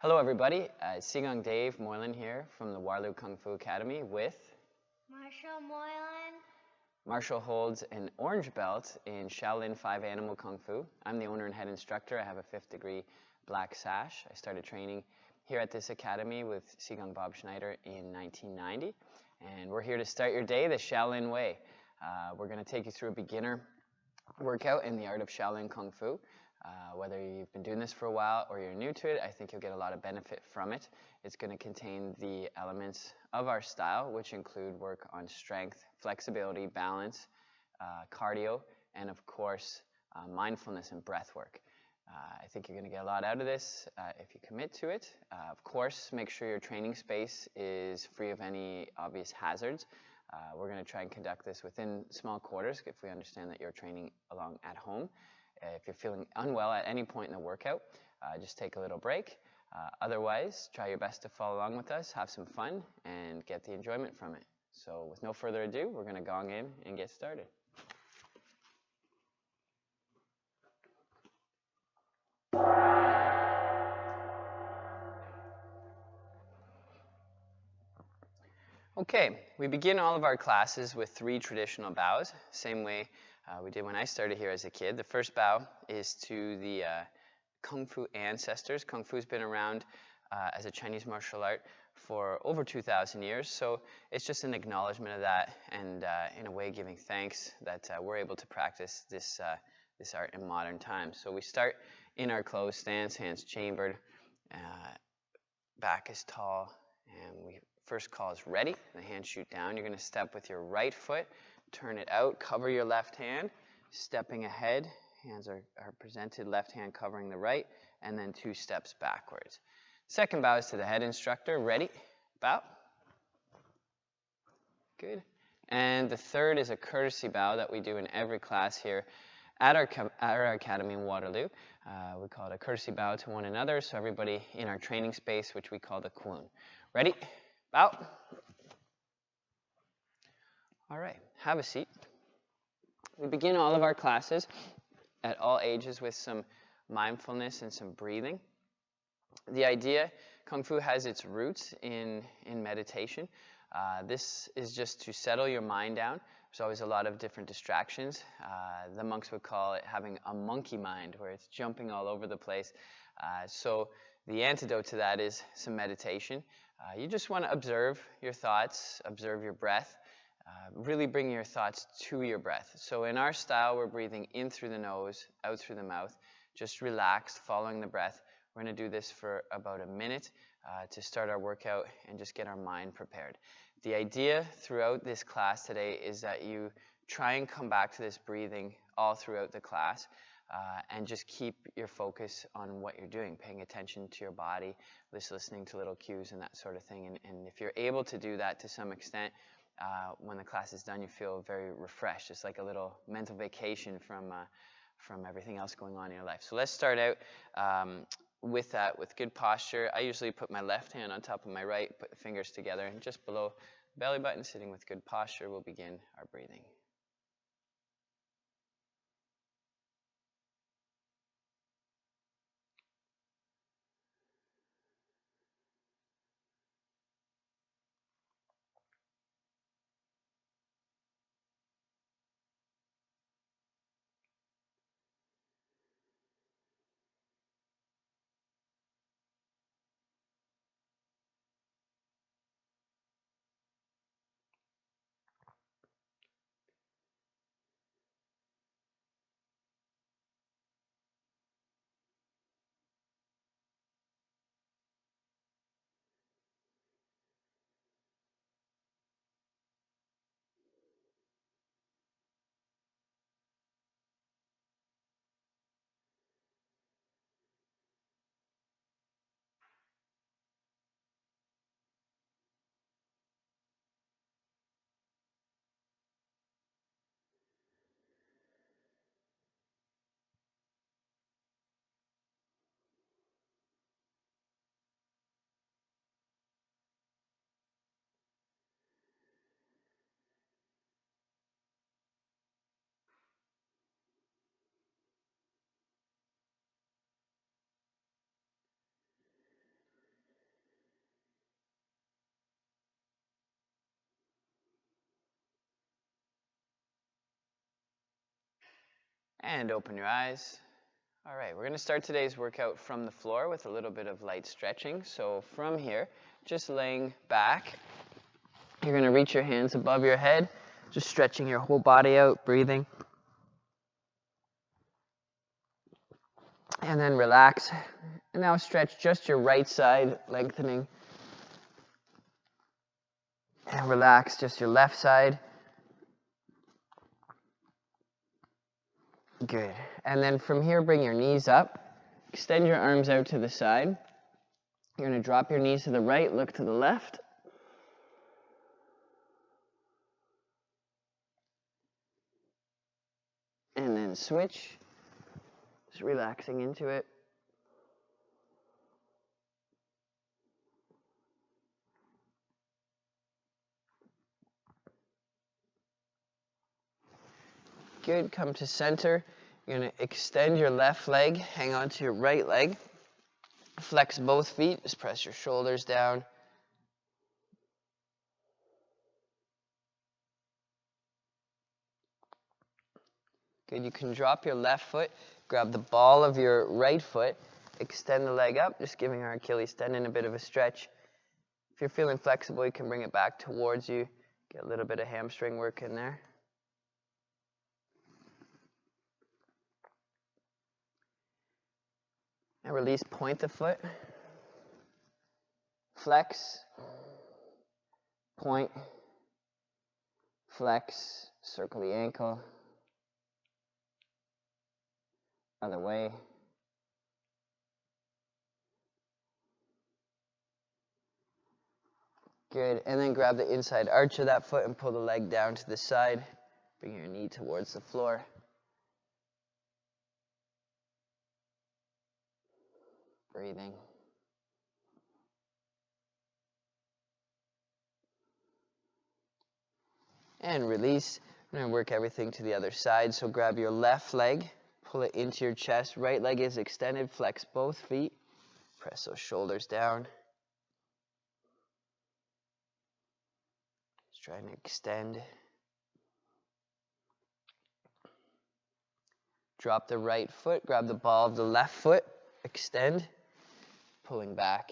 Hello everybody, Sigung Dave Moylan here from the Waterloo Kung-Fu Academy with Marshall Moylan. Marshall holds an orange belt in Shaolin 5 Animal Kung Fu. I'm the owner and head instructor. I have a 5th degree black sash. I started training here at this academy with Sigung Bob Schneider in 1990. And we're here to start your day the Shaolin way. We're going to take you through a beginner workout in the art of Shaolin Kung Fu. Whether you've been doing this for a while or you're new to it, I think you'll get a lot of benefit from it. It's going to contain the elements of our style, which include work on strength, flexibility, balance, cardio, and of course, mindfulness and breath work. I think you're going to get a lot out of this if you commit to it. Of course, make sure your training space is free of any obvious hazards. We're going to try and conduct this within small quarters if we understand that you're training along at home. If you're feeling unwell at any point in the workout, just take a little break. Otherwise, try your best to follow along with us, have some fun, and get the enjoyment from it. So with no further ado, we're going to gong in and get started. Okay, we begin all of our classes with 3 traditional bows, same way we did when I started here as a kid. The first bow is to the Kung Fu ancestors. Kung Fu's been around as a Chinese martial art for over 2,000 years, so it's just an acknowledgement of that and in a way giving thanks that we're able to practice this art in modern times. So we start in our closed stance, hands chambered, back is tall, and we first call is ready. The hands shoot down. You're going to step with your right foot, turn it out, cover your left hand, stepping ahead. Hands are presented, left hand covering the right, and then 2 steps backwards. Second bow is to the head instructor. Ready? Bow. Good. And the third is a courtesy bow that we do in every class here at our academy in Waterloo. We call it a courtesy bow to one another, so everybody in our training space, which we call the Kwun. Ready? Bow. All right, have a seat. We begin all of our classes at all ages with some mindfulness and some breathing. The idea, Kung Fu has its roots in meditation. This is just to settle your mind down. There's always a lot of different distractions. The monks would call it having a monkey mind, where it's jumping all over the place. So the antidote to that is some meditation. You just want to observe your thoughts, observe your breath, really bring your thoughts to your breath. So in our style, we're breathing in through the nose, out through the mouth, just relaxed, following the breath. We're going to do this for about a minute to start our workout and just get our mind prepared. The idea throughout this class today is that you try and come back to this breathing all throughout the class. And just keep your focus on what you're doing, paying attention to your body, just listening to little cues and that sort of thing. And if you're able to do that to some extent, when the class is done, you feel very refreshed. It's like a little mental vacation from everything else going on in your life. So let's start out with that, with good posture. I usually put my left hand on top of my right, put the fingers together, and just below the belly button, sitting with good posture, we'll begin our breathing. And open your eyes. All right, we're going to start today's workout from the floor with a little bit of light stretching. So from here, just laying back, you're going to reach your hands above your head, just stretching your whole body out, breathing. And then relax. And now stretch just your right side, lengthening. And relax just your left side. Good. And then from here, bring your knees up. Extend your arms out to the side. You're going to drop your knees to the right, look to the left. And then switch. Just relaxing into it. Good. Come to center. You're going to extend your left leg, hang on to your right leg. Flex both feet. Just press your shoulders down. Good. You can drop your left foot, grab the ball of your right foot, extend the leg up, just giving our Achilles tendon a bit of a stretch. If you're feeling flexible, you can bring it back towards you. Get a little bit of hamstring work in there. And release, point the foot. Flex, point, flex, circle the ankle. Other way. Good. And then grab the inside arch of that foot and pull the leg down to the side. Bring your knee towards the floor. Breathing. And release. I'm going to work everything to the other side. So grab your left leg, pull it into your chest. Right leg is extended. Flex both feet. Press those shoulders down. Just trying to extend. Drop the right foot. Grab the ball of the left foot. Extend. Pulling back.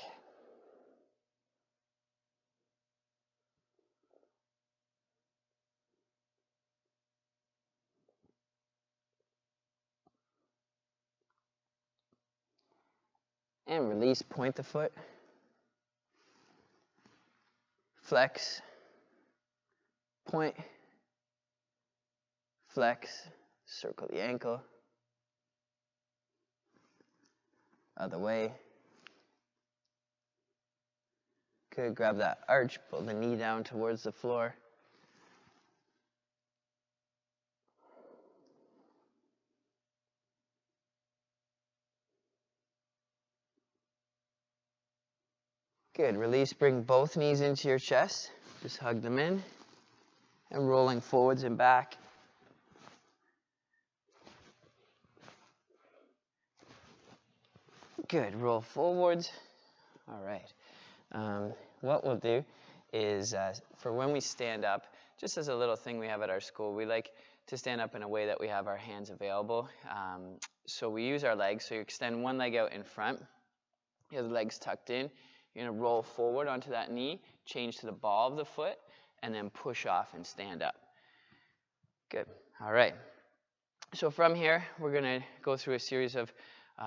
And release, point the foot. Flex. Point. Flex. Circle the ankle. Other way. Good. Grab that arch, pull the knee down towards the floor. Good. Release, bring both knees into your chest. Just hug them in. And rolling forwards and back. Good. Roll forwards. All right. What we'll do is, for when we stand up, just as a little thing we have at our school, we like to stand up in a way that we have our hands available. So we use our legs. So you extend one leg out in front. The other leg's tucked in. You're going to roll forward onto that knee, change to the ball of the foot, and then push off and stand up. Good. All right. So from here, we're going to go through a series of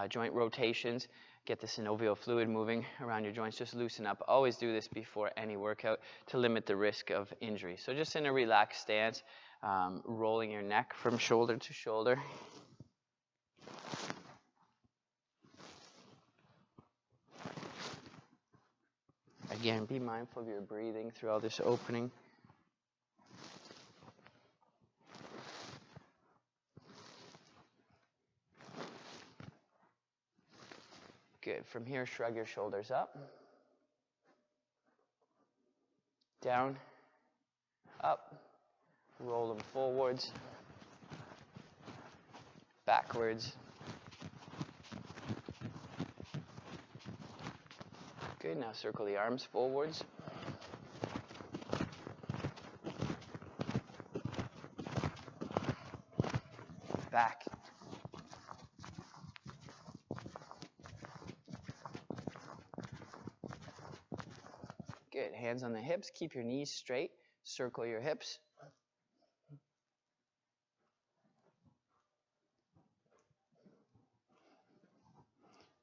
joint rotations. Get the synovial fluid moving around your joints. Just loosen up. Always do this before any workout to limit the risk of injury. So just in a relaxed stance, rolling your neck from shoulder to shoulder. Again, be mindful of your breathing through all this opening. Good. From here, shrug your shoulders up. Down. Up. Roll them forwards. Backwards. Good. Now circle the arms forwards. Back. Good. Hands on the hips. Keep your knees straight. Circle your hips.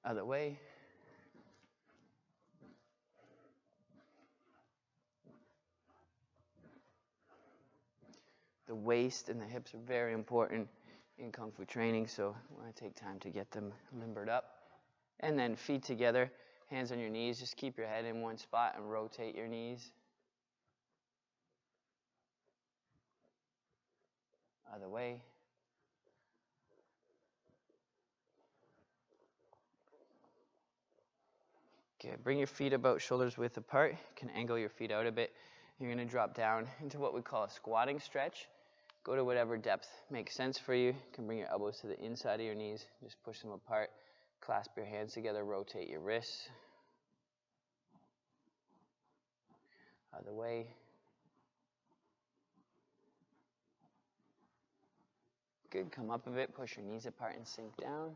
Other way. The waist and the hips are very important in Kung Fu training, so I want to take time to get them limbered up. And then feet together, hands on your knees. Just keep your head in one spot and rotate your knees. Other way. Good. Bring your feet about shoulders width apart. You can angle your feet out a bit. You're going to drop down into what we call a squatting stretch. Go to whatever depth makes sense for you. You can bring your elbows to the inside of your knees. Just push them apart. Clasp your hands together. Rotate your wrists. Other way. Good. Come up a bit. Push your knees apart and sink down.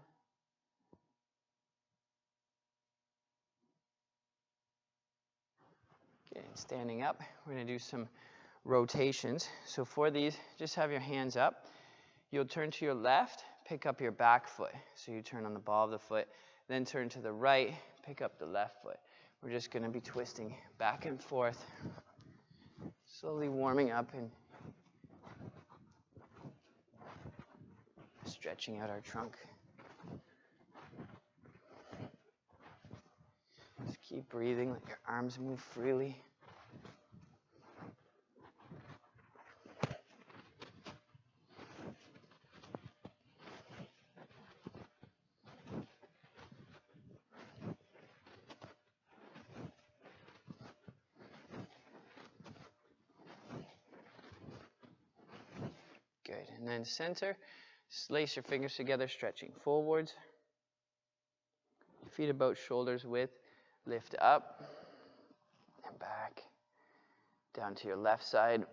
Okay, and standing up, we're going to do some rotations. So for these, just have your hands up. You'll turn to your left, pick up your back foot. So you turn on the ball of the foot, then turn to the right, pick up the left foot. We're just going to be twisting back and forth, slowly warming up and stretching out our trunk. Just keep breathing, let your arms move freely. Good, and then center, lace your fingers together, stretching forwards. Feet about shoulders width, lift up and back, down to your left side,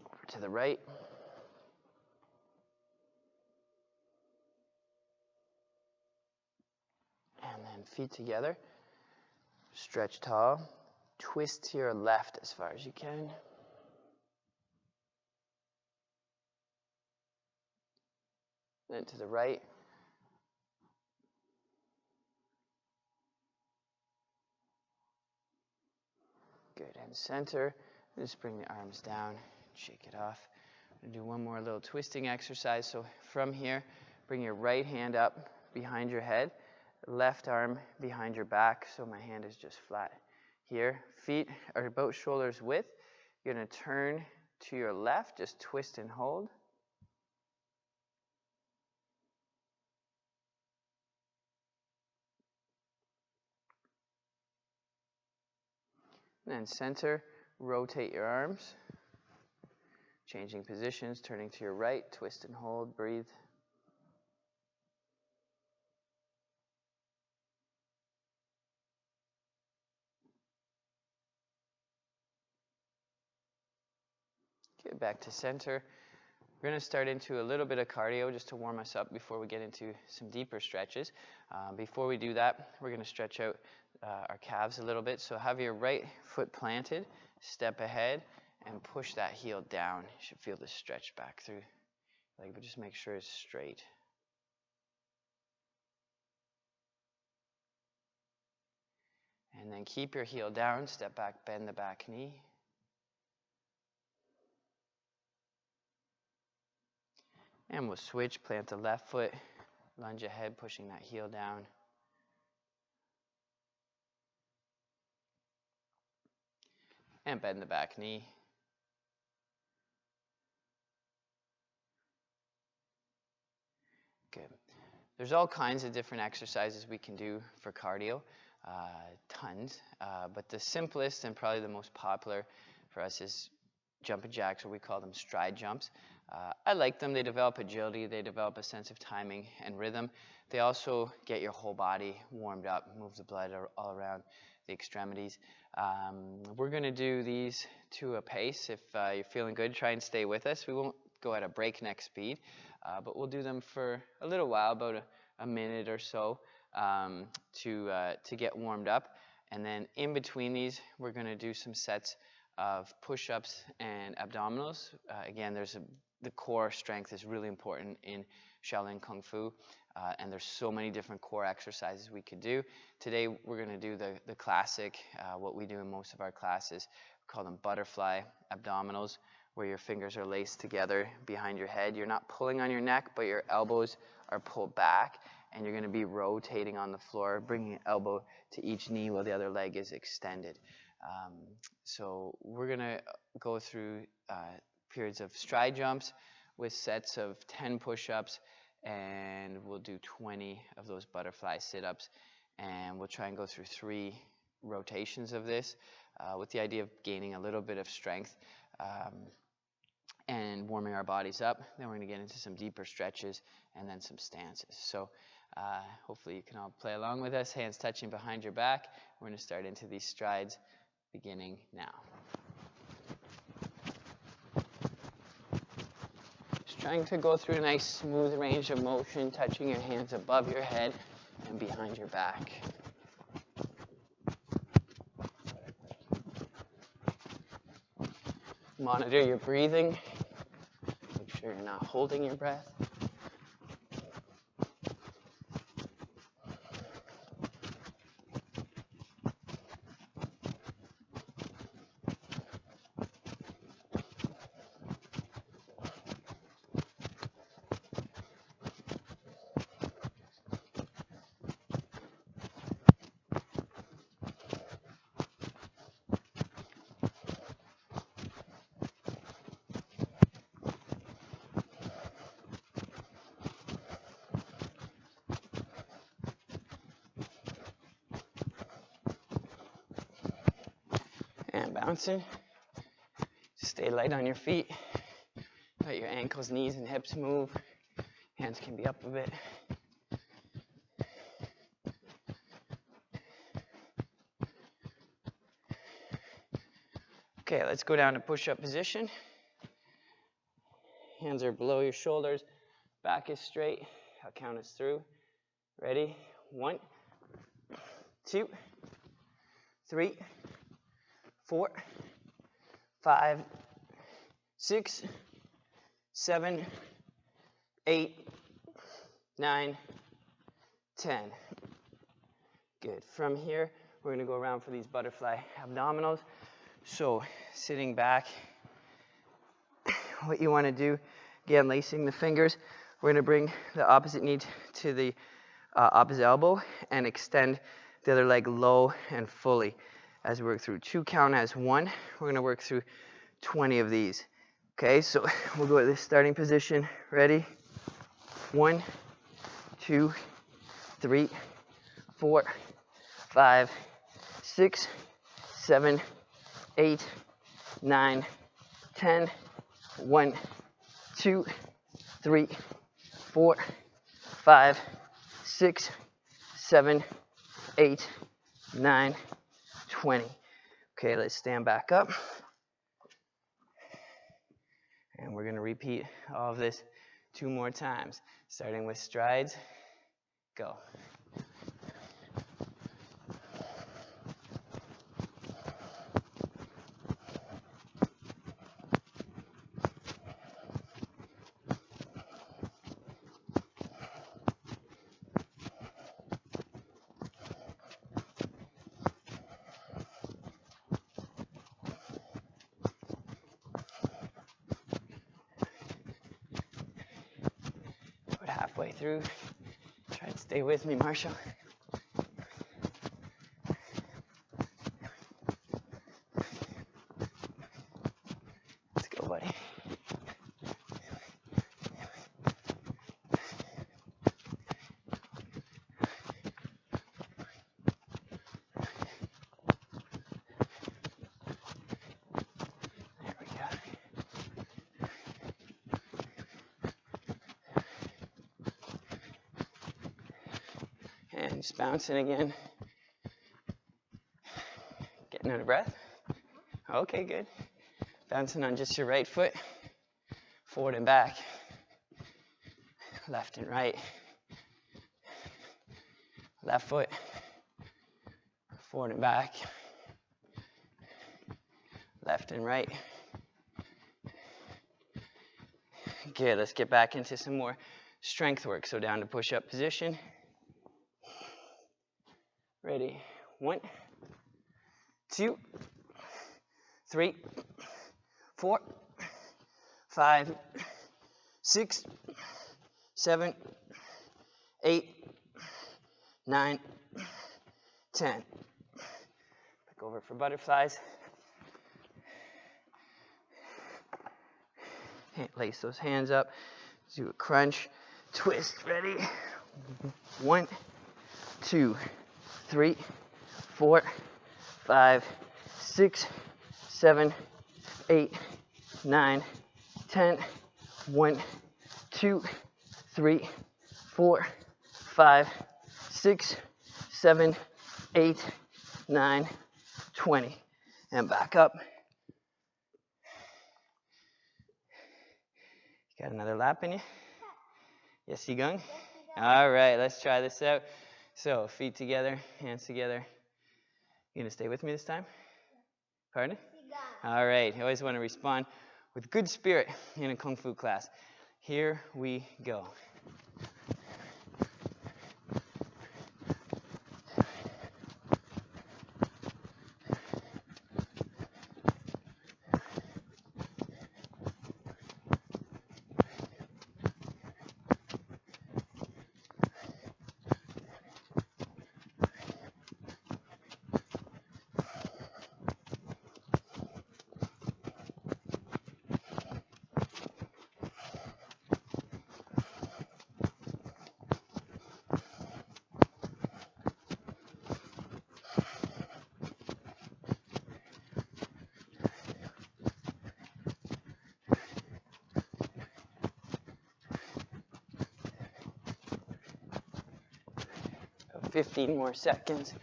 over to the right. And then feet together, stretch tall, twist to your left as far as you can. Then to the right. Good, and center. Just bring the arms down, shake it off. I'm going to do one more little twisting exercise. So from here, bring your right hand up behind your head, left arm behind your back, so my hand is just flat here. Feet are about shoulders width. You're going to turn to your left, just twist and hold. And then center, rotate your arms. Changing positions, turning to your right, twist and hold, breathe. Get back to center. We're going to start into a little bit of cardio just to warm us up before we get into some deeper stretches. Before we do that, we're going to stretch out our calves a little bit. So have your right foot planted, step ahead, and push that heel down. You should feel the stretch back through. But just make sure it's straight. And then keep your heel down, step back, bend the back knee. And we'll switch, plant the left foot, lunge ahead, pushing that heel down. And bend the back knee. Good. There's all kinds of different exercises we can do for cardio, tons. But the simplest and probably the most popular for us is jumping jacks, or we call them stride jumps. I like them. They develop agility. They develop a sense of timing and rhythm. They also get your whole body warmed up, move the blood all around the extremities. We're going to do these to a pace. If you're feeling good, try and stay with us. We won't go at a breakneck speed, but we'll do them for a little while, about a minute or so. to get warmed up. And then in between these, we're going to do some sets of push-ups and abdominals. Again, the core strength is really important in Shaolin Kung Fu, and there's so many different core exercises we could do. Today, we're going to do the classic, what we do in most of our classes. We call them butterfly abdominals, where your fingers are laced together behind your head. You're not pulling on your neck, but your elbows are pulled back, and you're going to be rotating on the floor, bringing an elbow to each knee while the other leg is extended. So we're going to go through periods of stride jumps with sets of 10 push-ups, and we'll do 20 of those butterfly sit-ups, and we'll try and go through 3 rotations of this with the idea of gaining a little bit of strength and warming our bodies up. Then we're going to get into some deeper stretches and then some stances. So hopefully you can all play along with us, hands touching behind your back. We're going to start into these strides beginning now. Just trying to go through a nice smooth range of motion, touching your hands above your head and behind your back. Monitor your breathing. Make sure you're not holding your breath. And bouncing. Stay light on your feet. Let your ankles, knees, and hips move. Hands can be up a bit. Okay, let's go down to push-up position. Hands are below your shoulders. Back is straight. I'll count us through. Ready? 1, 2, 3, 4, 5, 6, 7, 8, 9, 10. Good. From here, we're going to go around for these butterfly abdominals. So sitting back, what you want to do, again, lacing the fingers, we're going to bring the opposite knee to the opposite elbow and extend the other leg low and fully. As we work through 2 count as 1, we're going to work through 20 of these. Okay, so we'll go to this starting position. Ready? 1, 2, 3, 4, 5, 6, 7, 8, 9, 10. 1, 2, 3, 4, 5, 6, 7, 8, 9, 20. Okay, let's stand back up. And we're going to repeat all of this 2 more times, starting with strides. Go. Halfway through. Try and stay with me, Marshall. Let's go, buddy. There we go. And just bouncing again. Getting out of breath. Okay, good. Bouncing on just your right foot. Forward and back. Left and right. Left foot, forward and back, left and right. Good, let's get back into some more strength work. So down to push-up position. Ready, 1, 2, 3, 4, 5, 6, 7, 8, 9, 10. Back over for butterflies. Lace those hands up. Do a crunch, twist. Ready? 1, 2, 3, 4, 5, 6, 7, 8, 9, 10. 1, 2, 3, 4, 5, 6, 7, 8, 9, 20. And back up. Got another lap in you? Yes, Sigung? All right, let's try this out. So, feet together, hands together. You gonna stay with me this time? Pardon? All right, you always want to respond with good spirit in a Kung Fu class. Here we go. About 15 more seconds.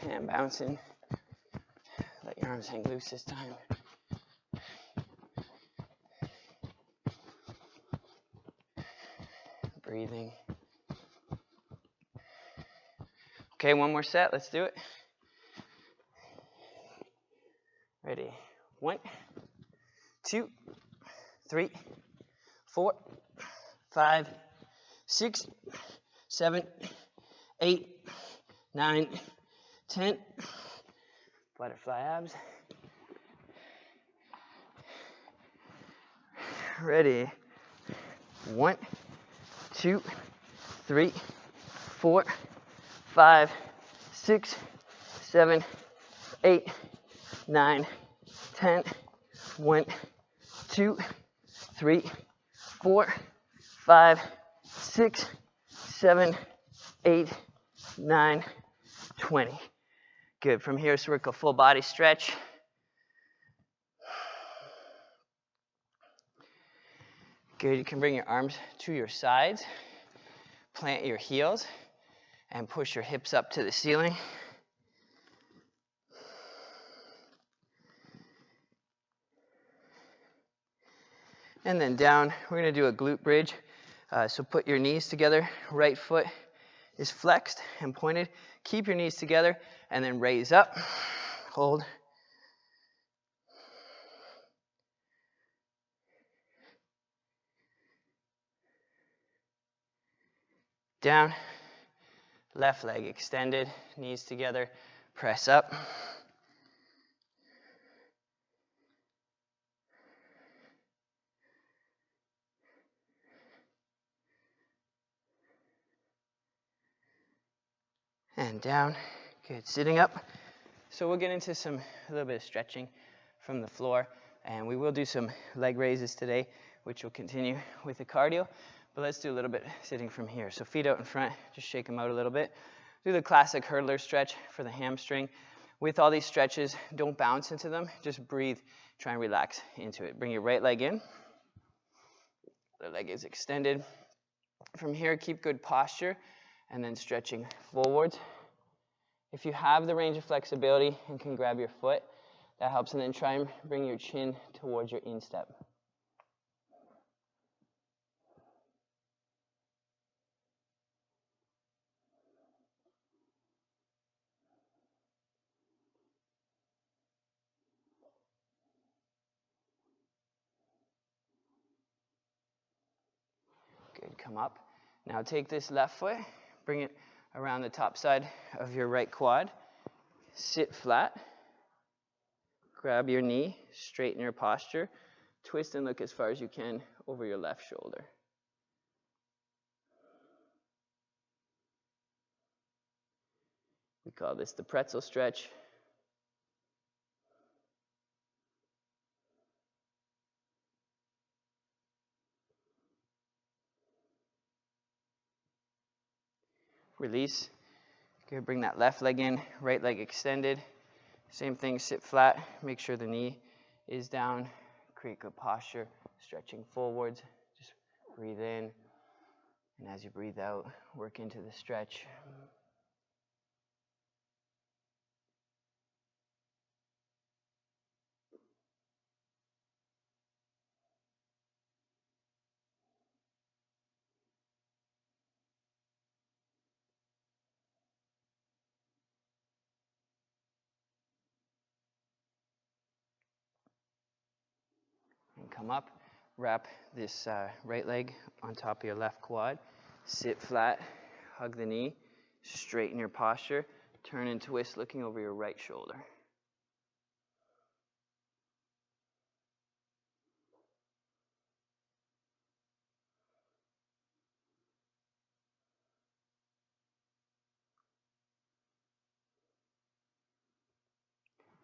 And bouncing. Let your arms hang loose this time. Breathing. Okay, one more set. Let's do it. Ready? 1, 2, 3, 4, 5, 6, 7, 8, 9, 10. Butterfly abs. Ready? 1, 2, 3, 4, 5, 6, 7, 8, 9, 10. 1, 2, 3, 4, 5, 6, 7, 8, 9, 20. Good. From here, let's work a full body stretch. Good. You can bring your arms to your sides, plant your heels, and push your hips up to the ceiling. And then down, we're going to do a glute bridge. So put your knees together. Right foot is flexed and pointed. Keep your knees together and then raise up. Hold. Down. Left leg extended. Knees together. Press up. And down. Good. Sitting up. So we'll get into a little bit of stretching from the floor, and we will do some leg raises today, which will continue with the cardio. But let's do a little bit sitting from here. So feet out in front, just shake them out a little bit. Do the classic hurdler stretch for the hamstring. With all these stretches, don't bounce into them. Just breathe. Try and relax into it. Bring your right leg in. The leg is extended. From here, keep good posture, and then stretching forwards. If you have the range of flexibility and can grab your foot, that helps. And then try and bring your chin towards your instep. Good, come up. Now take this left foot, bring it around the top side of your right quad. Sit flat. Grab your knee, straighten your posture. Twist and look as far as you can over your left shoulder. We call this the pretzel stretch. Release. Good, bring that left leg in, right leg extended. Same thing, sit flat, make sure the knee is down, create good posture, stretching forwards. Just breathe in, and as you breathe out, work into the stretch. And come up, wrap this right leg on top of your left quad. Sit flat, hug the knee, straighten your posture, turn and twist looking over your right shoulder.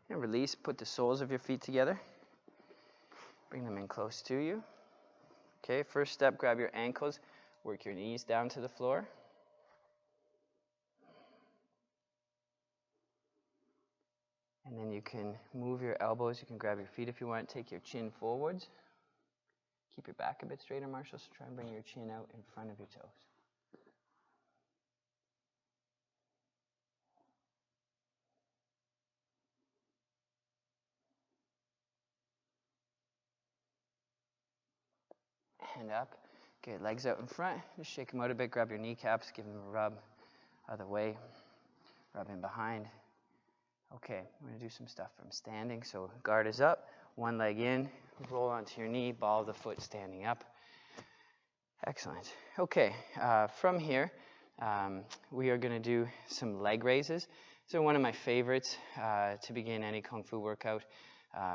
And release, put the soles of your feet together. Bring them in close to you. Okay, first step, grab your ankles, work your knees down to the floor. And then you can move your elbows, you can grab your feet if you want, take your chin forwards. Keep your back a bit straighter, Marshall, so try and bring your chin out in front of your toes. Hand up. Good, legs out in front. Just shake them out a bit. Grab your kneecaps. Give them a rub. Other way. Rub in behind. Okay, we're going to do some stuff from standing. So guard is up. One leg in. Roll onto your knee. Ball of the foot standing up. Excellent. Okay, from here, we are going to do some leg raises. So one of my favorites to begin any Kung Fu workout.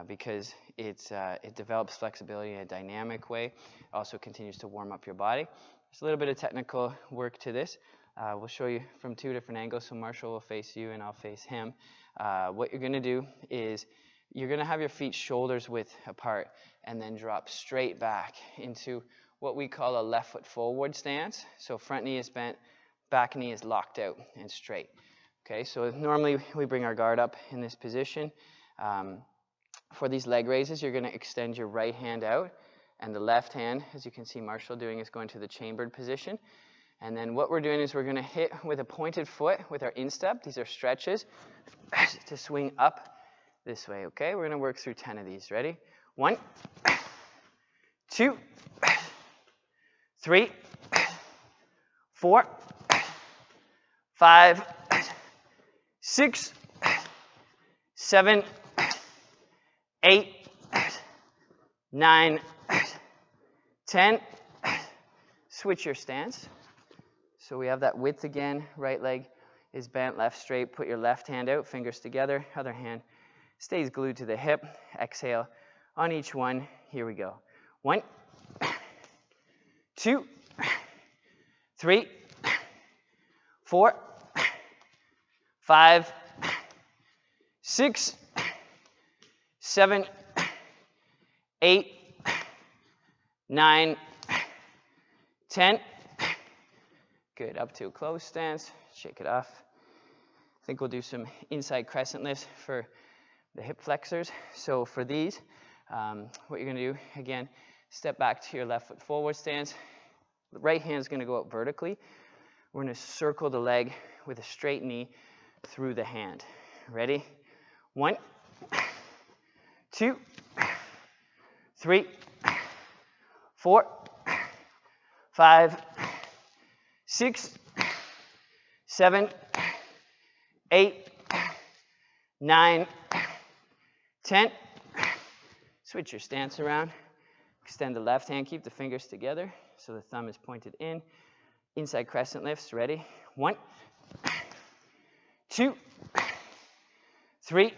Because it develops flexibility in a dynamic way. Also continues to warm up your body. There's a little bit of technical work to this. We'll show you from two different angles. So Marshall will face you and I'll face him. What you're going to do is you're going to have your feet shoulders width apart and then drop straight back into what we call a left foot forward stance. So front knee is bent, back knee is locked out and straight. Okay, so normally we bring our guard up in this position. For these leg raises, you're going to extend your right hand out, and the left hand, as you can see Marshall doing, is going to the chambered position. And then what we're doing is we're going to hit with a pointed foot with our instep. These are stretches to swing up this way, okay? We're going to work through 10 of these. Ready? 1, 2, 3, 4, 5, 6, 7, 8, 9, 10. Switch your stance. So we have that width again. Right leg is bent, left straight. Put your left hand out, fingers together. Other hand stays glued to the hip. Exhale on each one. Here we go. 1, 2, 3, 4, 5, 6, 7, 8, 9, 10. Good, up to a closed stance. Shake it off. I think we'll do some inside crescent lifts for the hip flexors. So for these, what you're going to do, again, step back to your left foot forward stance. The right hand is going to go out vertically. We're going to circle the leg with a straight knee. through the hand. Ready? 1, 2, 3, 4, 5, 6, 7, 8, 9, 10. Switch your stance around. Extend the left hand, keep the fingers together so the thumb is pointed in. Inside crescent lifts, ready? 1, 2, 3,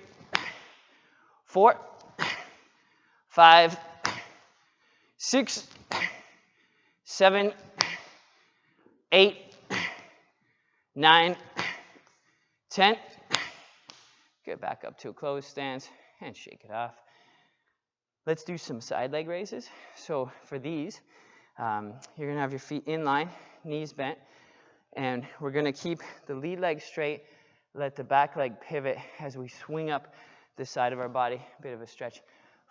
4, 5, 6, 7, 8, 9, 10. Good, back up to a closed stance and shake it off. Let's do some side leg raises. So for these, you're gonna have your feet in line, knees bent, and we're gonna keep the lead leg straight, let the back leg pivot as we swing up the side of our body. A bit of a stretch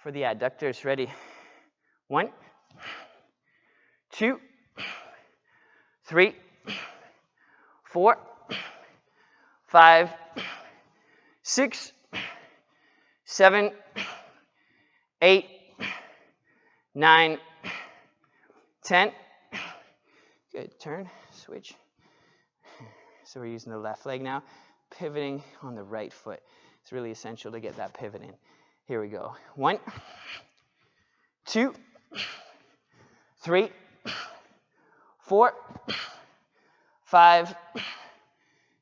for the adductors. Ready? 1, 2, 3, 4, 5, 6, 7, 8, 9, 10. Good, turn, switch. So we're using the left leg now, pivoting on the right foot. It's really essential to get that pivot in. Here we go. 1, 2, 3, 4, 5,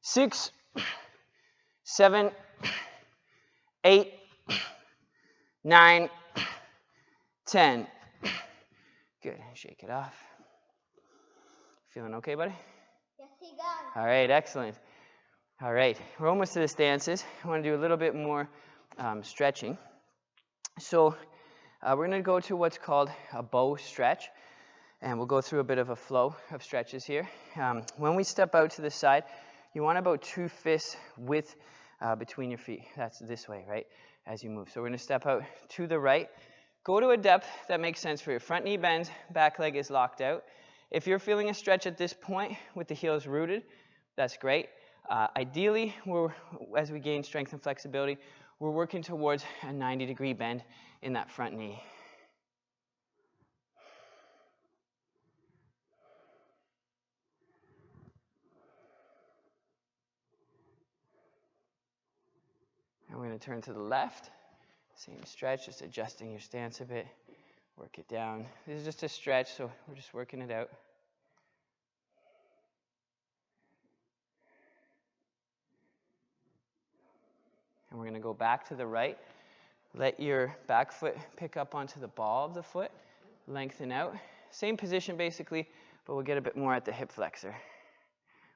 6, 7, 8, 9, 10. Good, shake it off. Feeling okay, buddy? Yes, he got it. All right, excellent. All right, we're almost to the stances. I want to do a little bit more stretching. So we're going to go to what's called a bow stretch, and we'll go through a bit of a flow of stretches here. When we step out to the side, you want about 2 fists width between your feet. That's this way, right, as you move. So we're going to step out to the right. Go to a depth that makes sense for you. Front knee bends, back leg is locked out. If you're feeling a stretch at this point with the heels rooted, that's great. Ideally, as we gain strength and flexibility, we're working towards a 90-degree bend in that front knee. And we're going to turn to the left. Same stretch, just adjusting your stance a bit. Work it down. This is just a stretch, so we're just working it out. And we're going to go back to the right. Let your back foot pick up onto the ball of the foot. Lengthen out. Same position basically, but we'll get a bit more at the hip flexor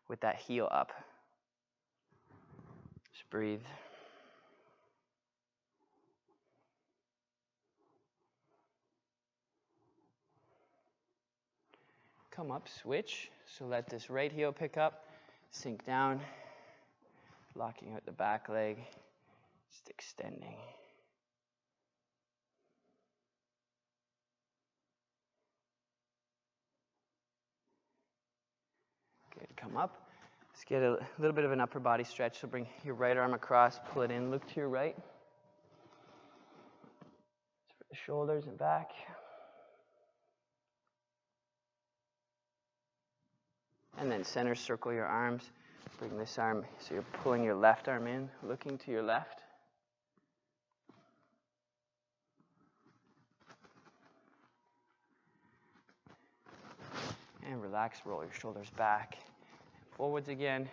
with that heel up. Just breathe. Come up, switch. So let this right heel pick up, sink down, locking out the back leg, just extending. Good, come up. Let's get a little bit of an upper body stretch. So bring your right arm across, pull it in, look to your right. For the shoulders and back. And then center circle your arms. Bring this arm, so you're pulling your left arm in, looking to your left. And relax, roll your shoulders back. Forwards again.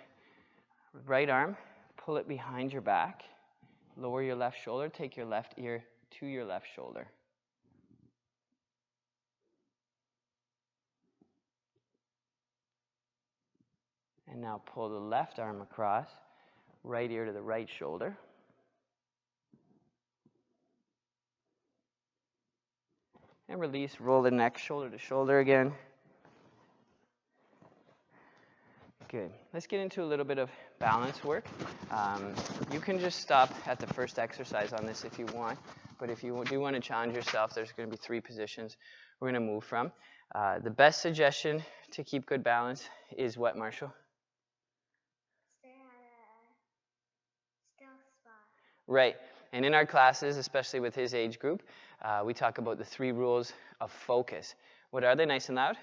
Right arm, pull it behind your back. Lower your left shoulder, take your left ear to your left shoulder. And now pull the left arm across, right ear to the right shoulder. And release, roll the neck shoulder to shoulder again. Good. Let's get into a little bit of balance work. You can just stop at the first exercise on this if you want, but if you do want to challenge yourself, there's going to be 3 positions we're going to move from. The best suggestion to keep good balance is what, Marshall? Right. And in our classes, especially with his age group, we talk about the 3 rules of focus. What are they? Nice and loud?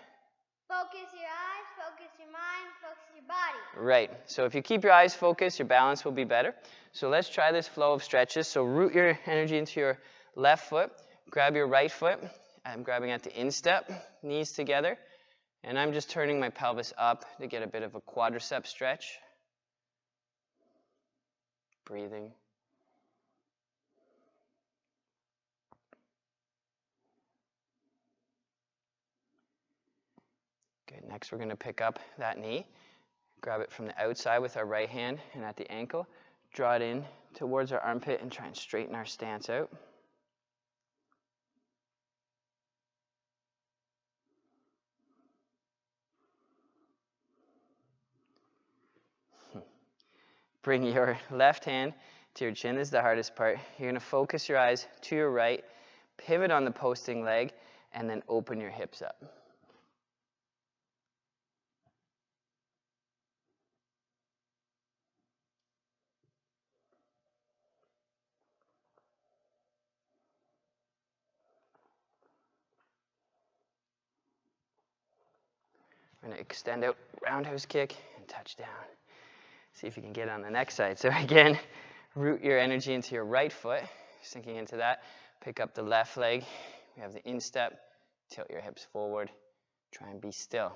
Focus your eyes, focus your mind, focus your body. Right. So if you keep your eyes focused, your balance will be better. So let's try this flow of stretches. So root your energy into your left foot. Grab your right foot. I'm grabbing at the instep, knees together. And I'm just turning my pelvis up to get a bit of a quadricep stretch. Breathing. Good. Next, we're going to pick up that knee. Grab it from the outside with our right hand and at the ankle. Draw it in towards our armpit and try and straighten our stance out. Bring your left hand to your chin. This is the hardest part. You're going to focus your eyes to your right, pivot on the posting leg, and then open your hips up. We're going to extend out, roundhouse kick, and touch down. See if you can get on the next side. So again, root your energy into your right foot, sinking into that. Pick up the left leg. We have the instep. Tilt your hips forward. Try and be still.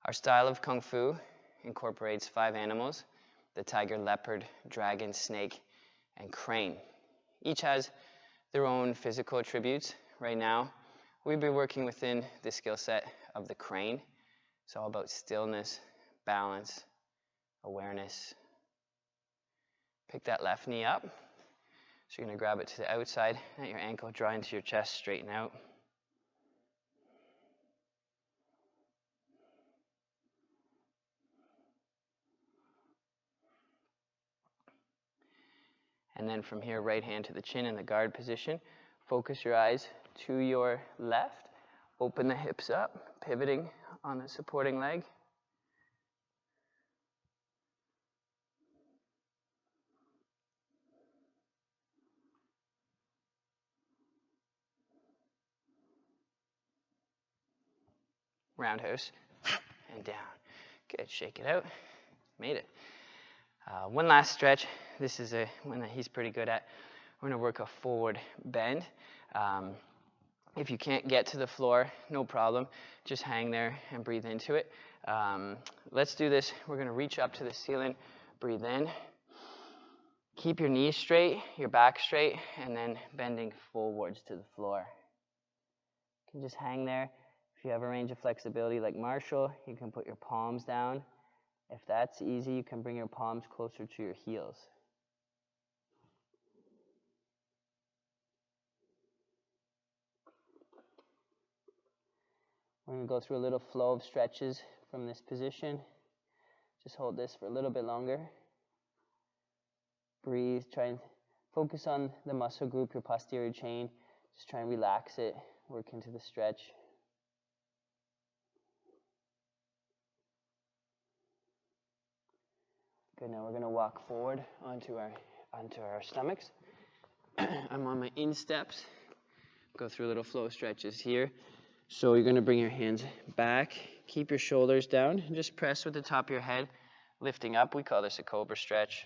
Our style of Kung Fu incorporates 5 animals: the tiger, leopard, dragon, snake, and crane. Each has their own physical attributes. Right now, we'll be working within the skill set of the crane. It's all about stillness, balance, awareness. Pick that left knee up. So you're going to grab it to the outside at your ankle, draw into your chest, straighten out. And then from here, right hand to the chin in the guard position. Focus your eyes to your left. Open the hips up, pivoting on the supporting leg. Roundhouse and down. Good, shake it out. Made it. One last stretch. This is one that he's pretty good at. We're going to work a forward bend. If you can't get to the floor, no problem. Just hang there and breathe into it. Let's do this. We're going to reach up to the ceiling. Breathe in. Keep your knees straight, your back straight, and then bending forwards to the floor. You can just hang there. If you have a range of flexibility like Marshall, you can put your palms down. If that's easy, you can bring your palms closer to your heels. We're going to go through a little flow of stretches from this position. Just hold this for a little bit longer. Breathe. Try and focus on the muscle group, your posterior chain. Just try and relax it. Work into the stretch. Good. Now we're going to walk forward onto our stomachs. I'm on my insteps. Go through a little flow stretches here. So you're going to bring your hands back. Keep your shoulders down. And just press with the top of your head, lifting up. We call this a Cobra Stretch.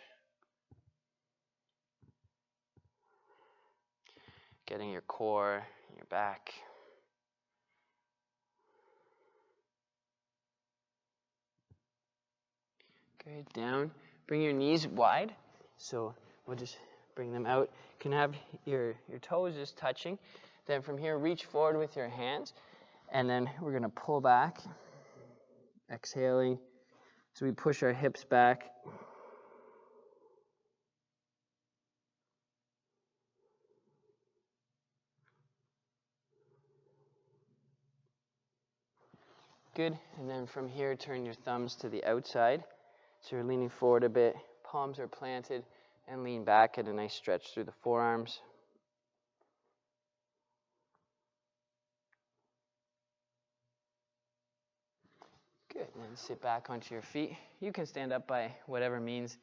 Getting your core, your back. Good. Down. Bring your knees wide. So we'll just bring them out. You can have your toes just touching. Then from here, reach forward with your hands. And then we're going to pull back. Exhaling. So we push our hips back. Good. And then from here, turn your thumbs to the outside. So you're leaning forward a bit. Palms are planted. And lean back at a nice stretch through the forearms. Good. And then sit back onto your feet. You can stand up by whatever means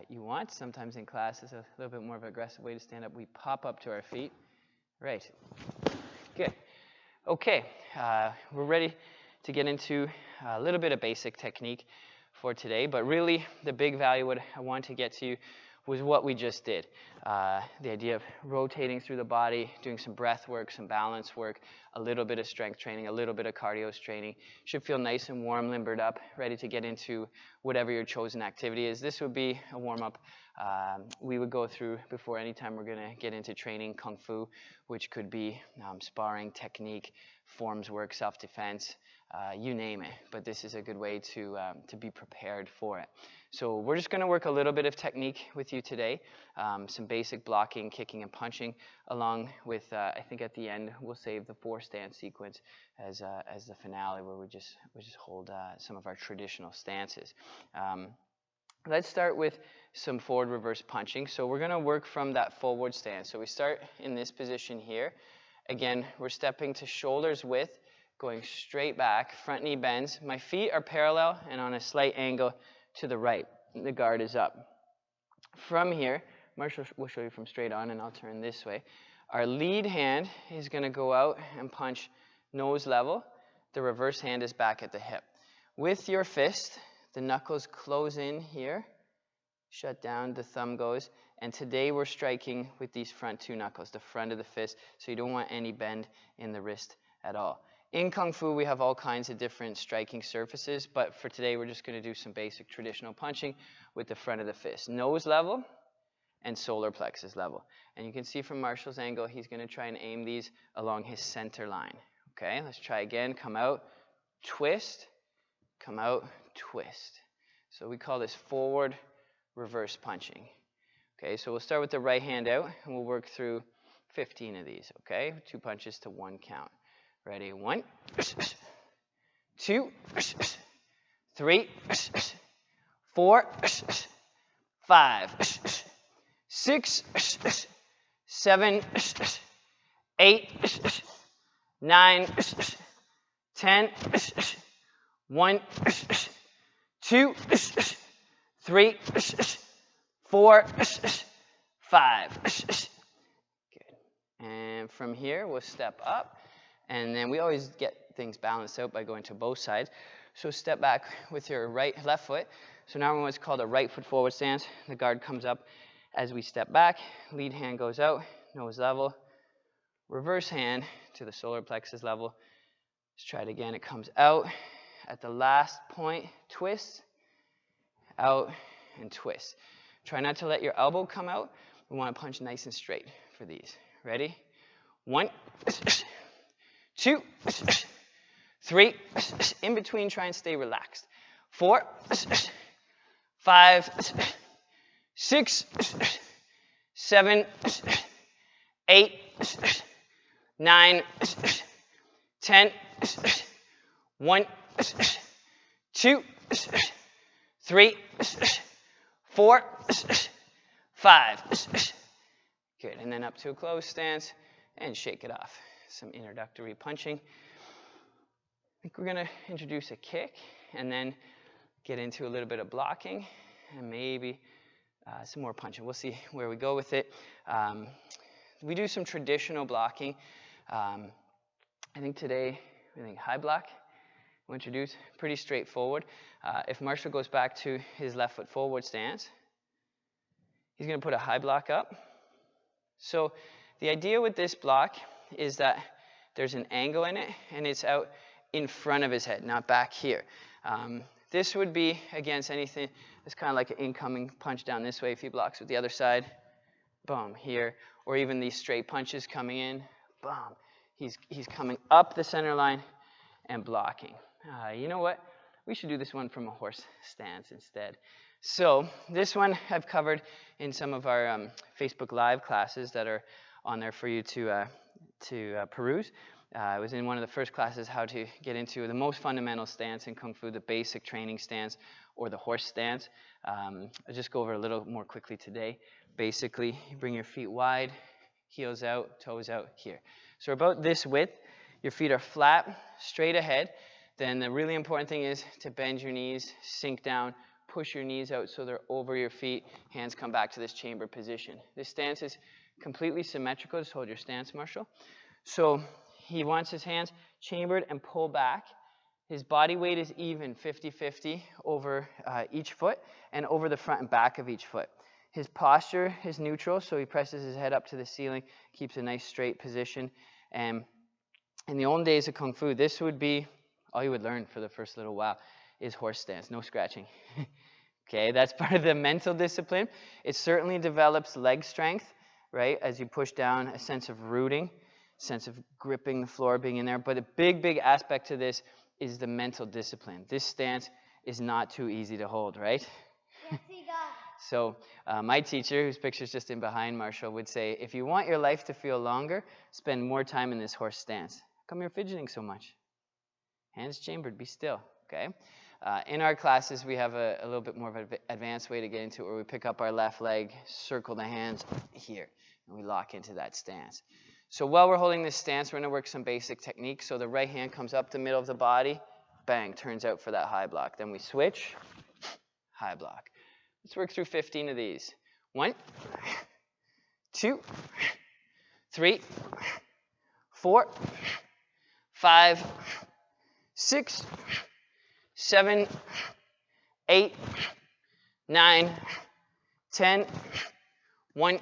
you want. Sometimes in class is a little bit more of an aggressive way to stand up. We pop up to our feet. Right. Good. Okay, we're ready to get into a little bit of basic technique for today, but really the big value what I want to get to was what we just did. The idea of rotating through the body, doing some breath work, some balance work, a little bit of strength training, a little bit of cardio training. Should feel nice and warm, limbered up, ready to get into whatever your chosen activity is. This would be a warm-up we would go through before any time we're going to get into training Kung Fu, which could be sparring, technique, forms work, self-defense, you name it. But this is a good way to be prepared for it. So we're just going to work a little bit of technique with you today, some basic blocking, kicking, and punching, along with, I think at the end, we'll save the 4-stance sequence as the finale, where we just hold some of our traditional stances. Let's start with some forward reverse punching. So we're going to work from that forward stance. So we start in this position here. Again, we're stepping to shoulders width, going straight back, front knee bends. My feet are parallel and on a slight angle to the right. The guard is up. From here, Marshall will show you from straight on, and I'll turn this way. Our lead hand is going to go out and punch nose level. The reverse hand is back at the hip. With your fist, the knuckles close in here, shut down, the thumb goes, and today we're striking with these front 2 knuckles, the front of the fist, so you don't want any bend in the wrist at all. In Kung Fu, we have all kinds of different striking surfaces, but for today, we're just going to do some basic traditional punching with the front of the fist. Nose level and solar plexus level. And you can see from Marshall's angle, he's going to try and aim these along his center line. Okay, let's try again. Come out, twist, come out, twist. So we call this forward reverse punching. Okay, so we'll start with the right hand out, and we'll work through 15 of these, okay? 2 punches to 1 count. Ready? 1, 2, 3, 4, 5, 6, 7, 8, 9, 10, 1, 2, 3, 4, 5. Good. And from here, we'll step up. And then we always get things balanced out by going to both sides. So step back with your left foot. So now we're in what's called a right foot forward stance. The guard comes up as we step back. Lead hand goes out, nose level. Reverse hand to the solar plexus level. Let's try it again. It comes out at the last point. Twist, out, and twist. Try not to let your elbow come out. We want to punch nice and straight for these. Ready? 1, 2, 3, in between, try and stay relaxed. 4, 5, 6, 7, 8, 9, 10, 1, 2, 3, 4, 5. Good, and then up to a closed stance and shake it off. Some introductory punching. I think we're going to introduce a kick and then get into a little bit of blocking and maybe some more punching. We'll see where we go with it. We do some traditional blocking. I think today, high block we'll introduce. Pretty straightforward. If Marshall goes back to his left foot forward stance, he's going to put a high block up. So the idea with this block is that there's an angle in it, and it's out in front of his head, not back here. This would be against anything. It's kind of like an incoming punch down this way if he blocks with the other side. Boom, here. Or even these straight punches coming in. Boom. He's coming up the center line and blocking. You know what? We should do this one from a horse stance instead. So this one I've covered in some of our Facebook Live classes that are on there for you to peruse. It was in one of the first classes how to get into the most fundamental stance in Kung Fu, the basic training stance or the horse stance. I'll just go over a little more quickly today. Basically, you bring your feet wide, heels out, toes out here. So about this width, your feet are flat, straight ahead. Then the really important thing is to bend your knees, sink down, push your knees out so they're over your feet. Hands come back to this chamber position. This stance is completely symmetrical. Just hold your stance, Marshall. So he wants his hands chambered and pull back. His body weight is even 50-50 over each foot and over the front and back of each foot. His posture is neutral, so he presses his head up to the ceiling, keeps a nice straight position. And in the olden days of Kung Fu, this would be all you would learn for the first little while is horse stance, no scratching. Okay, that's part of the mental discipline. It certainly develops leg strength, right, as you push down, a sense of rooting, sense of gripping the floor, being in there. But a big, big aspect to this is the mental discipline. This stance is not too easy to hold, right? Yes, he does. So my teacher, whose picture's just in behind Marshall, would say, if you want your life to feel longer, spend more time in this horse stance. How come you're fidgeting so much? Hands chambered, be still, okay? In our classes, we have a little bit more of an advanced way to get into it, where we pick up our left leg, circle the hands here, and we lock into that stance. So while we're holding this stance, we're going to work some basic techniques. So the right hand comes up the middle of the body, bang, turns out for that high block. Then we switch, high block. Let's work through 15 of these. 1, 2, 3, 4, 5, 6, 7, 8, 9, 10, 1,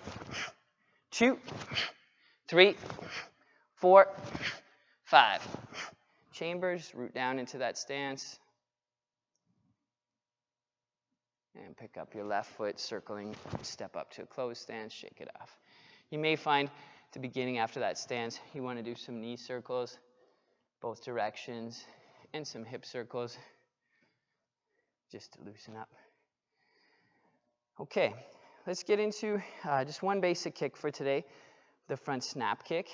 2, 3, 4, 5. Chambers, root down into that stance. And pick up your left foot, circling, step up to a closed stance, shake it off. You may find at the beginning after that stance, you want to do some knee circles, both directions, and some hip circles, just to loosen up. Okay, let's get into just one basic kick for today. The front snap kick.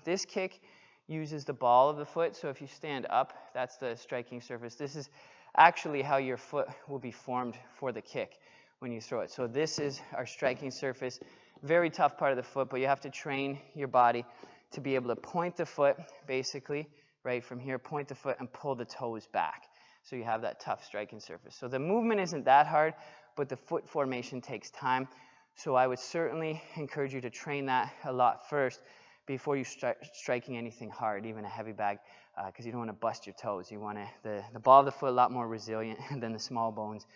This kick uses the ball of the foot, so if you stand up, that's the striking surface. This is actually how your foot will be formed for the kick when you throw it. So this is our striking surface, very tough part of the foot, but you have to train your body to be able to point the foot, basically, right from here, point the foot and pull the toes back. So you have that tough striking surface. So the movement isn't that hard, but the foot formation takes time. So I would certainly encourage you to train that a lot first before you start striking anything hard, even a heavy bag, because you don't want to bust your toes. You want the ball of the foot a lot more resilient than the small bones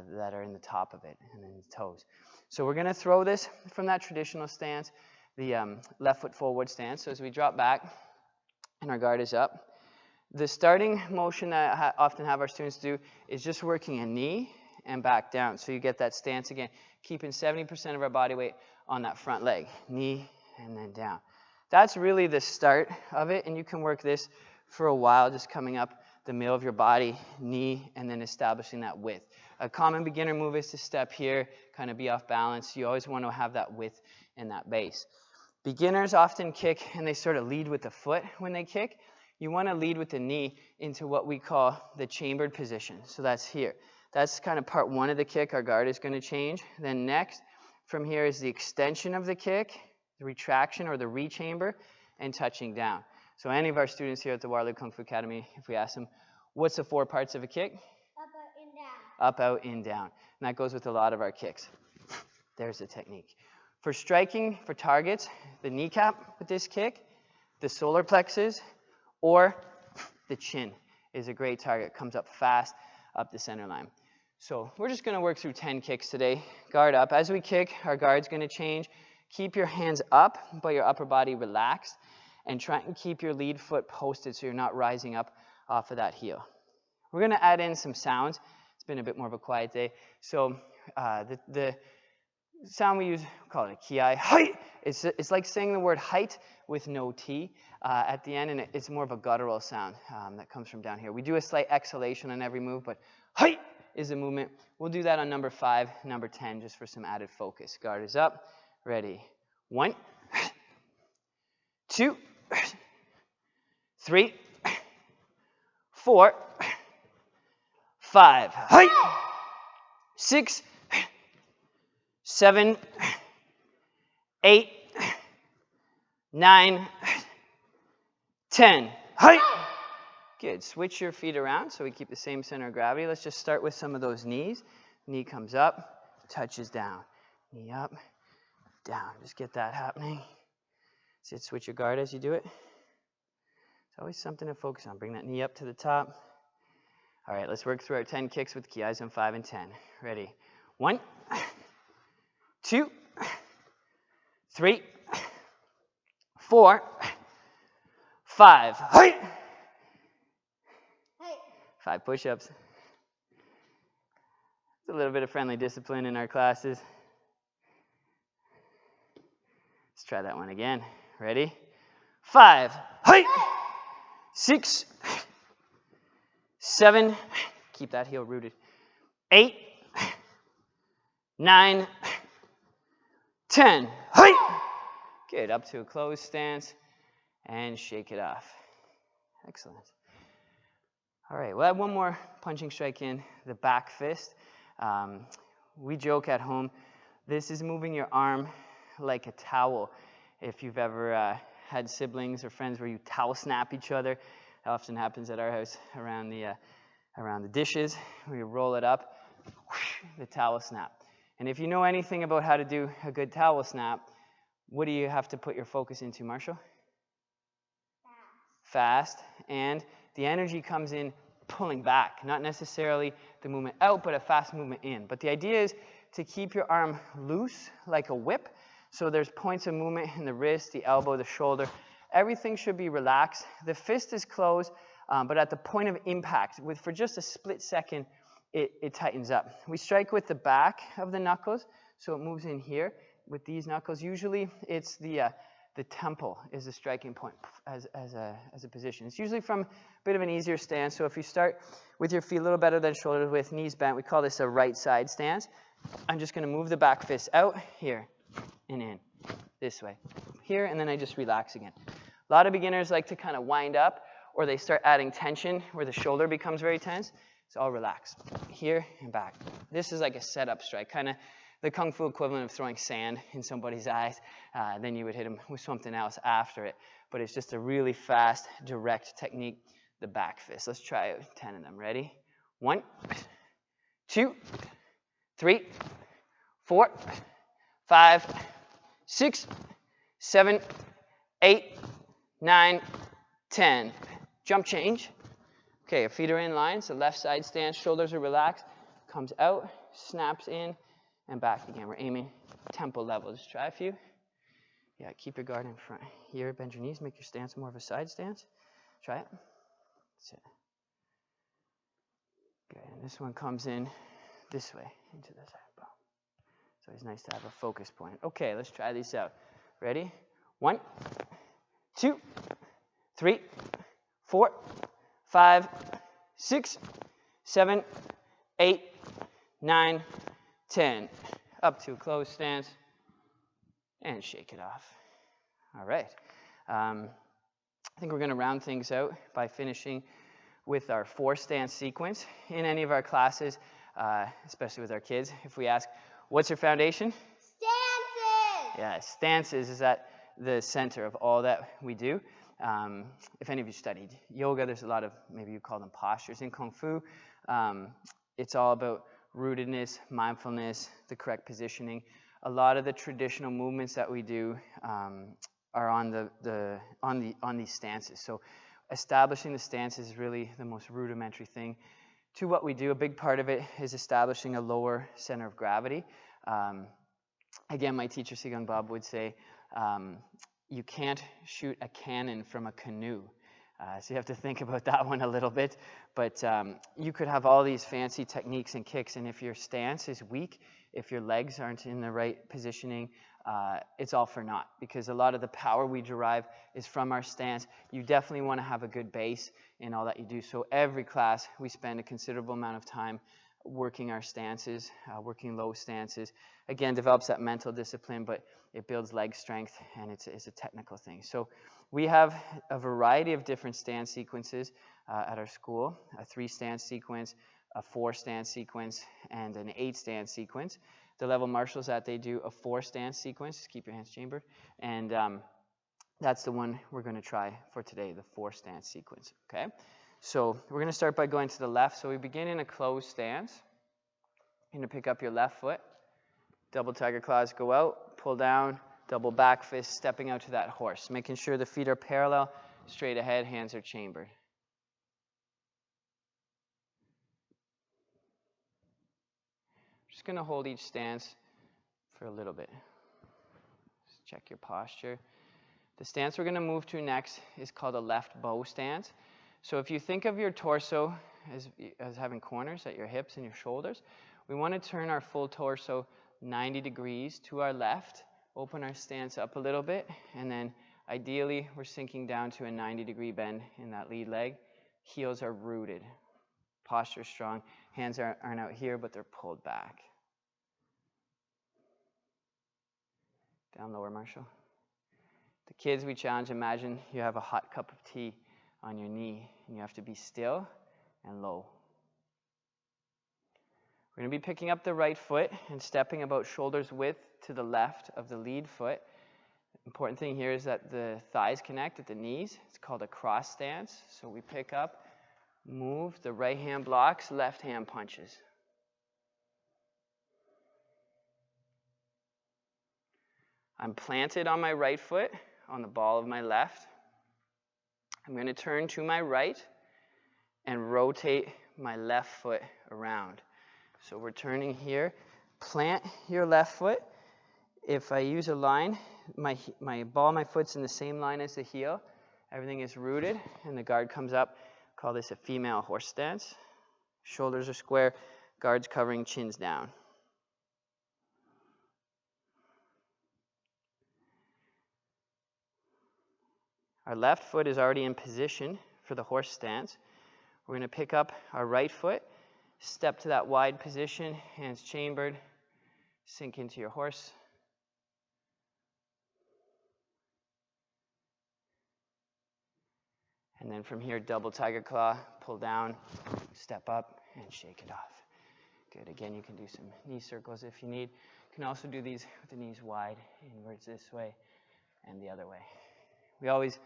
that are in the top of it and then the toes. So we're going to throw this from that traditional stance, the left foot forward stance. So as we drop back and our guard is up, the starting motion that I often have our students do is just working a knee and back down. So you get that stance again, keeping 70% of our body weight on that front leg, knee and then down. That's really the start of it, and you can work this for a while, just coming up the middle of your body, knee, and then establishing that width. A common beginner move is to step here, kind of be off balance. You always want to have that width and that base. Beginners often kick, and they sort of lead with the foot when they kick. You want to lead with the knee into what we call the chambered position. So that's here. That's kind of part one of the kick. Our guard is going to change. Then next, from here is the extension of the kick, the retraction or the rechamber, and touching down. So any of our students here at the Waterloo Kung-Fu Academy, if we ask them, what's the 4 parts of a kick? Up, out, in, down. Up, out, in, down. And that goes with a lot of our kicks. There's the technique. For striking, for targets, the kneecap with this kick, the solar plexus, or the chin is a great target. Comes up fast up the center line. So we're just going to work through 10 kicks today. Guard up. As we kick, our guard's going to change. Keep your hands up, but your upper body relaxed. And try and keep your lead foot posted so you're not rising up off of that heel. We're going to add in some sounds. It's been a bit more of a quiet day. So the sound we use, we call it a ki-ai. Height! It's like saying the word height with no T at the end, and it's more of a guttural sound that comes from down here. We do a slight exhalation on every move, but height is a movement. We'll do that on number 5, number 10, just for some added focus. Guard is up. Ready. 1, 2, 3, 4, 5. Height! 6, 7, 8, 9, 10. Height! Good. Switch your feet around so we keep the same center of gravity. Let's just start with some of those knees. Knee comes up, touches down. Knee up, down. Just get that happening. Sit, switch your guard as you do it. It's always something to focus on. Bring that knee up to the top. All right, let's work through our 10 kicks with key eyes on 5 and 10. Ready? 1, 2, 3, 4, 5. Hey! 5 push-ups. It's a little bit of friendly discipline in our classes. Let's try that one again. Ready? 5. Hey! 6, 7. Keep that heel rooted. 8, 9, 10. Hey! Good. Up to a closed stance and shake it off. Excellent. All right, we'll add one more punching strike in, the back fist. We joke at home, this is moving your arm like a towel. If you've ever had siblings or friends where you towel snap each other, that often happens at our house around the dishes, where you roll it up, whoosh, the towel snap. And if you know anything about how to do a good towel snap, what do you have to put your focus into, Marshall? Fast. And the energy comes in pulling back, not necessarily the movement out, but a fast movement in. But the idea is to keep your arm loose like a whip. So there's points of movement in the wrist, the elbow, the shoulder. Everything should be relaxed. The fist is closed, but at the point of impact, for just a split second, it tightens up. We strike with the back of the knuckles, so it moves in here with these knuckles. Usually it's the temple is the striking point as a position. It's usually from a bit of an easier stance. So if you start with your feet a little better than shoulder width, knees bent, we call this a right side stance. I'm just going to move the back fist out here and in this way here, and then I just relax again. A lot of beginners like to kind of wind up, or they start adding tension where the shoulder becomes very tense. So I'll relax here and back. This is like a setup strike, kind of the Kung Fu equivalent of throwing sand in somebody's eyes. Then you would hit them with something else after it. But it's just a really fast, direct technique, the back fist. Let's try it, 10 of them. Ready? 1, 2, 3, 4, 5, 6, 7, 8, 9, 10. Jump change. Okay, our feet are in line, so left side stance, shoulders are relaxed, comes out, snaps in, and back again. We're aiming tempo level. Just try a few. Yeah, keep your guard in front. Here, bend your knees, make your stance more of a side stance. Try it. That's it. Good, and this one comes in this way, into the side bone. So it's nice to have a focus point. Okay, let's try these out. Ready? 1, 2, 3, 4, 5, 6, 7, 8, 9, 10. Up to a closed stance and shake it off. All right. I think we're going to round things out by finishing with our 4 stance sequence. In any of our classes, especially with our kids, if we ask, what's your foundation? Stances! Yeah, stances is at the center of all that we do. If any of you studied yoga, there's a lot of, maybe you call them postures. In Kung Fu, it's all about rootedness, mindfulness, the correct positioning. A lot of the traditional movements that we do are on these stances. So establishing the stances is really the most rudimentary thing to what we do. A big part of it is establishing a lower center of gravity. Again, my teacher, Sigung Bob, would say, you can't shoot a cannon from a canoe. So you have to think about that one a little bit. But you could have all these fancy techniques and kicks, and if your stance is weak, if your legs aren't in the right positioning, it's all for naught, because a lot of the power we derive is from our stance. You definitely want to have a good base in all that you do. So every class, we spend a considerable amount of time working our stances, working low stances. Again, develops that mental discipline, but it builds leg strength, and it's a technical thing. So we have a variety of different stance sequences at our school, a 3 stance sequence, a 4 stance sequence, and an 8 stance sequence. The level Marshall's at, they do a 4 stance sequence. Just keep your hands chambered. And that's the one we're going to try for today, the 4 stance sequence. Okay? So we're going to start by going to the left. So we begin in a closed stance. You're going to pick up your left foot. Double tiger claws go out, pull down, double back fist, stepping out to that horse, making sure the feet are parallel, straight ahead, hands are chambered. Just going to hold each stance for a little bit. Just check your posture. The stance we're going to move to next is called a left bow stance. So if you think of your torso as having corners at your hips and your shoulders, we want to turn our full torso 90 degrees to our left, open our stance up a little bit, and then ideally we're sinking down to a 90-degree bend in that lead leg. Heels are rooted. Posture strong. Hands aren't out here, but they're pulled back. Down lower, Marshall. The kids, we challenge, imagine you have a hot cup of tea on your knee, and you have to be still and low. We're going to be picking up the right foot and stepping about shoulders width to the left of the lead foot. Important thing here is that the thighs connect at the knees. It's called a cross stance. So we pick up, move, the right hand blocks, left hand punches. I'm planted on my right foot on the ball of my left. I'm going to turn to my right and rotate my left foot around. So we're turning here. Plant your left foot. If I use a line, my ball of my foot's in the same line as the heel. Everything is rooted, and the guard comes up. Call this a female horse stance. Shoulders are square, guards covering, chins down. Our left foot is already in position for the horse stance. We're going to pick up our right foot, step to that wide position, hands chambered, sink into your horse. And then from here, double tiger claw, pull down, step up, and shake it off. Good. Again, you can do some knee circles if you need. You can also do these with the knees wide, inwards this way and the other way. We always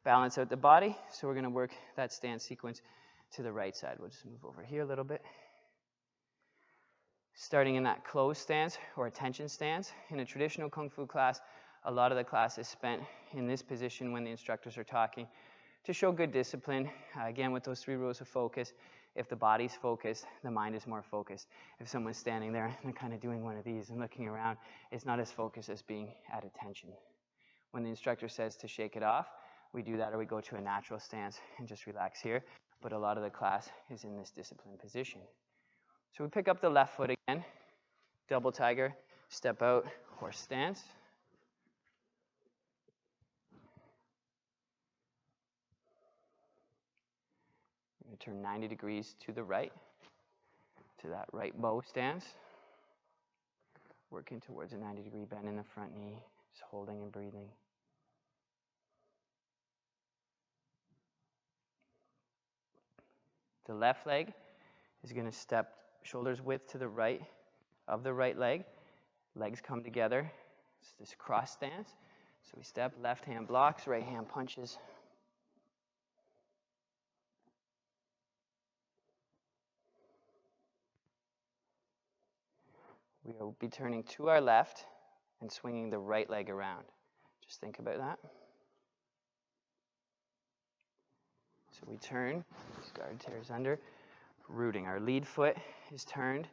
balance out the body, so we're going to work that stance sequence to the right side. We'll just move over here a little bit. Starting in that closed stance or attention stance. In a traditional Kung Fu class, a lot of the class is spent in this position when the instructors are talking to show good discipline. Again, with those 3 rules of focus, if the body's focused, the mind is more focused. If someone's standing there and they're kind of doing one of these and looking around, it's not as focused as being at attention. When the instructor says to shake it off, we do that, or we go to a natural stance and just relax here. But a lot of the class is in this disciplined position. So we pick up the left foot again, double tiger, step out, horse stance. We're going to turn 90 degrees to the right, to that right bow stance. Working towards a 90-degree bend in the front knee, just holding and breathing. The left leg is going to step shoulders width to the right of the right leg. Legs come together. It's this cross stance. So we step, left hand blocks, right hand punches. We will be turning to our left and swinging the right leg around. Just think about that. So we turn, guard tears under, rooting. Our lead foot is turned.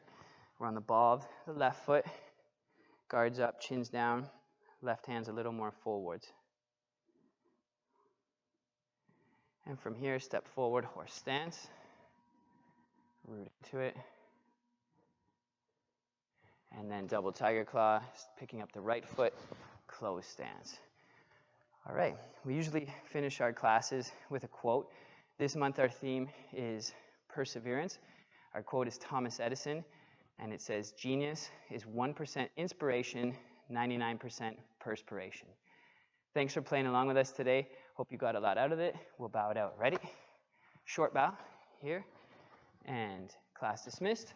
We're on the ball of the left foot. Guards up, chins down. Left hand's a little more forwards. And from here, step forward, horse stance. Root into it. And then double tiger claw, picking up the right foot, closed stance. All right, we usually finish our classes with a quote. This month our theme is perseverance. Our quote is Thomas Edison, and it says, "Genius is 1% inspiration, 99% perspiration." Thanks for playing along with us today. Hope you got a lot out of it. We'll bow it out. Ready? Short bow here, and class dismissed.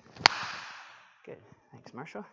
Good. Thanks, Marshall.